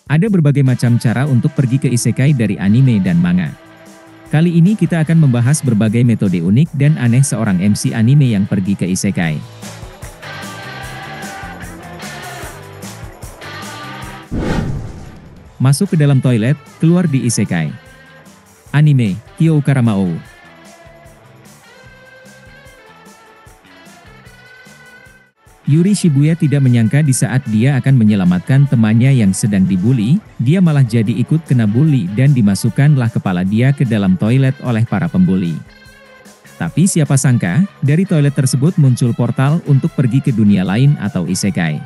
Ada berbagai macam cara untuk pergi ke isekai dari anime dan manga. Kali ini kita akan membahas berbagai metode unik dan aneh seorang MC anime yang pergi ke isekai. Masuk ke dalam toilet, keluar di isekai. Anime, Kyo Karamao. Yuri Shibuya tidak menyangka di saat dia akan menyelamatkan temannya yang sedang dibully, dia malah jadi ikut kena bully dan dimasukkanlah kepala dia ke dalam toilet oleh para pembuli. Tapi siapa sangka, dari toilet tersebut muncul portal untuk pergi ke dunia lain atau isekai.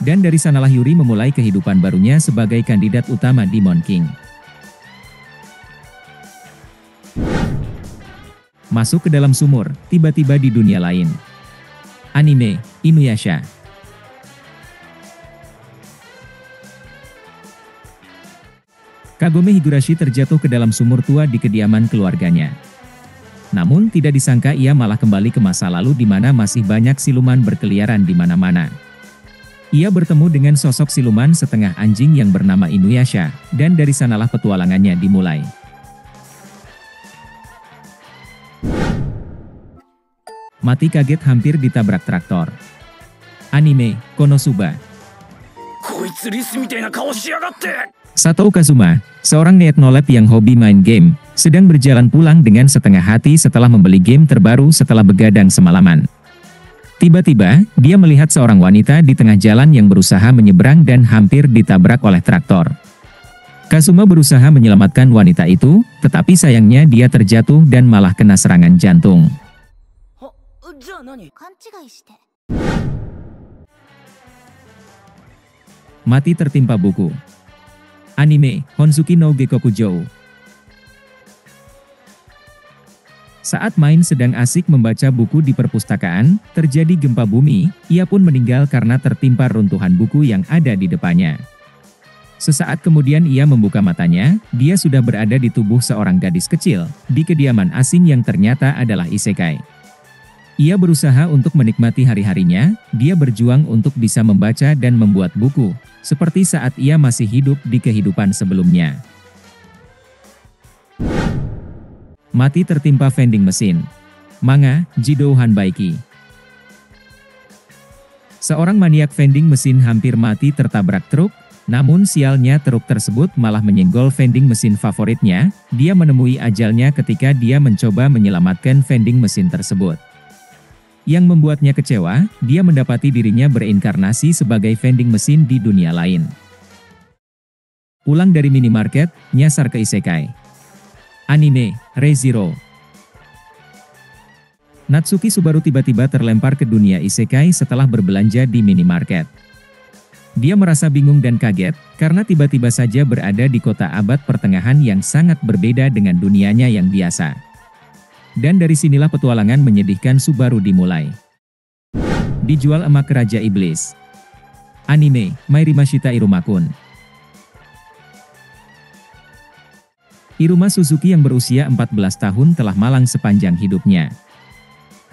Dan dari sanalah Yuri memulai kehidupan barunya sebagai kandidat utama Demon King. Masuk ke dalam sumur, tiba-tiba di dunia lain. Anime, Inuyasha. Kagome Higurashi terjatuh ke dalam sumur tua di kediaman keluarganya. Namun tidak disangka ia malah kembali ke masa lalu di mana masih banyak siluman berkeliaran di mana-mana. Ia bertemu dengan sosok siluman setengah anjing yang bernama Inuyasha, dan dari sanalah petualangannya dimulai. Mati kaget hampir ditabrak traktor. Anime, Konosuba. Satou Kazuma, seorang neet-nolet yang hobi main game, sedang berjalan pulang dengan setengah hati setelah membeli game terbaru setelah begadang semalaman. Tiba-tiba, dia melihat seorang wanita di tengah jalan yang berusaha menyeberang dan hampir ditabrak oleh traktor. Kazuma berusaha menyelamatkan wanita itu, tetapi sayangnya dia terjatuh dan malah kena serangan jantung. Mati tertimpa buku. Anime, Honsuki no Gekokujou. Saat Main sedang asik membaca buku di perpustakaan, terjadi gempa bumi, ia pun meninggal karena tertimpa runtuhan buku yang ada di depannya. Sesaat kemudian ia membuka matanya, dia sudah berada di tubuh seorang gadis kecil, di kediaman asing yang ternyata adalah isekai. Ia berusaha untuk menikmati hari-harinya, dia berjuang untuk bisa membaca dan membuat buku, seperti saat ia masih hidup di kehidupan sebelumnya. Mati tertimpa vending mesin. Manga, Jidou Hanbaiki. Seorang maniak vending mesin hampir mati tertabrak truk, namun sialnya truk tersebut malah menyenggol vending mesin favoritnya, dia menemui ajalnya ketika dia mencoba menyelamatkan vending mesin tersebut. Yang membuatnya kecewa, dia mendapati dirinya bereinkarnasi sebagai vending mesin di dunia lain. Pulang dari minimarket, nyasar ke isekai. Anime, Re:Zero. Natsuki Subaru tiba-tiba terlempar ke dunia isekai setelah berbelanja di minimarket. Dia merasa bingung dan kaget, karena tiba-tiba saja berada di kota abad pertengahan yang sangat berbeda dengan dunianya yang biasa. Dan dari sinilah petualangan menyedihkan Subaru dimulai. Dijual emak Raja Iblis. Anime, Mairimashita Iruma-kun. Iruma Suzuki yang berusia 14 tahun telah malang sepanjang hidupnya.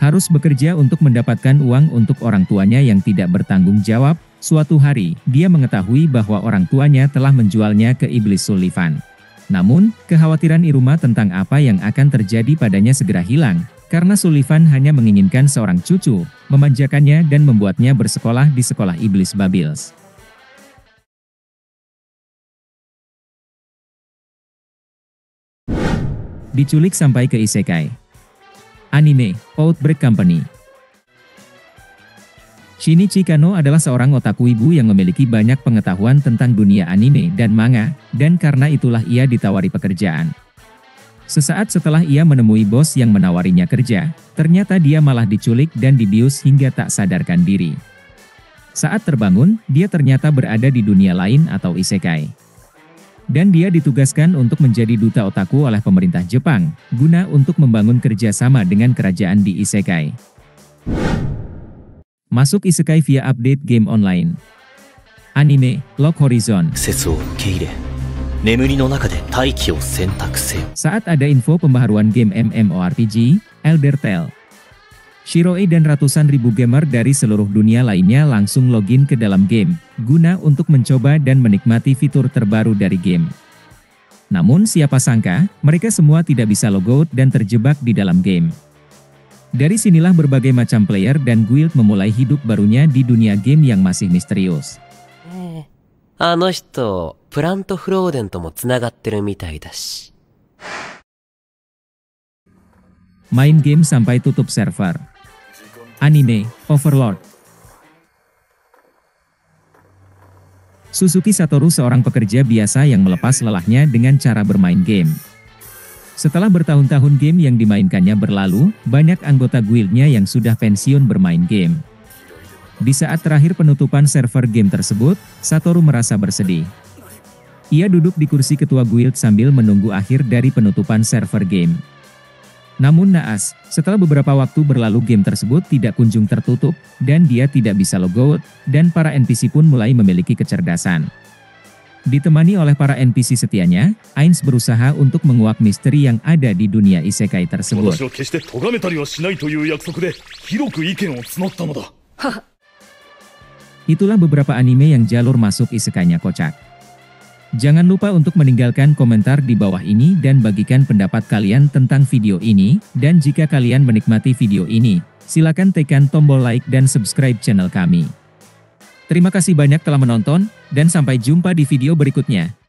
Harus bekerja untuk mendapatkan uang untuk orang tuanya yang tidak bertanggung jawab. Suatu hari, dia mengetahui bahwa orang tuanya telah menjualnya ke Iblis Sullivan. Namun, kekhawatiran Iruma tentang apa yang akan terjadi padanya segera hilang, karena Sullivan hanya menginginkan seorang cucu, memanjakannya dan membuatnya bersekolah di sekolah Iblis Babils. Diculik sampai ke isekai. Anime, Outbreak Company. Shinichi Kano adalah seorang otaku wibu yang memiliki banyak pengetahuan tentang dunia anime dan manga, dan karena itulah ia ditawari pekerjaan. Sesaat setelah ia menemui bos yang menawarinya kerja, ternyata dia malah diculik dan dibius hingga tak sadarkan diri. Saat terbangun, dia ternyata berada di dunia lain atau isekai. Dan dia ditugaskan untuk menjadi duta otaku oleh pemerintah Jepang, guna untuk membangun kerjasama dengan kerajaan di isekai. Masuk isekai via update game online. Anime, Log Horizon. Saat ada info pembaharuan game MMORPG, Elder Tale. Shiroe dan ratusan ribu gamer dari seluruh dunia lainnya langsung login ke dalam game, guna untuk mencoba dan menikmati fitur terbaru dari game. Namun siapa sangka, mereka semua tidak bisa logout dan terjebak di dalam game. Dari sinilah berbagai macam player dan guild memulai hidup barunya di dunia game yang masih misterius. あの人、プラントフローデンともつながってるみたいだし。Main game sampai tutup server. Anime Overlord. Suzuki Satoru seorang pekerja biasa yang melepas lelahnya dengan cara bermain game. Setelah bertahun-tahun game yang dimainkannya berlalu, banyak anggota guildnya yang sudah pensiun bermain game. Di saat terakhir penutupan server game tersebut, Satoru merasa bersedih. Ia duduk di kursi ketua guild sambil menunggu akhir dari penutupan server game. Namun naas, setelah beberapa waktu berlalu game tersebut tidak kunjung tertutup, dan dia tidak bisa logout, dan para NPC pun mulai memiliki kecerdasan. Ditemani oleh para NPC setianya, Ainz berusaha untuk menguak misteri yang ada di dunia isekai tersebut. Itulah beberapa anime yang jalur masuk isekainya kocak. Jangan lupa untuk meninggalkan komentar di bawah ini dan bagikan pendapat kalian tentang video ini, dan jika kalian menikmati video ini, silakan tekan tombol like dan subscribe channel kami. Terima kasih banyak telah menonton, dan sampai jumpa di video berikutnya.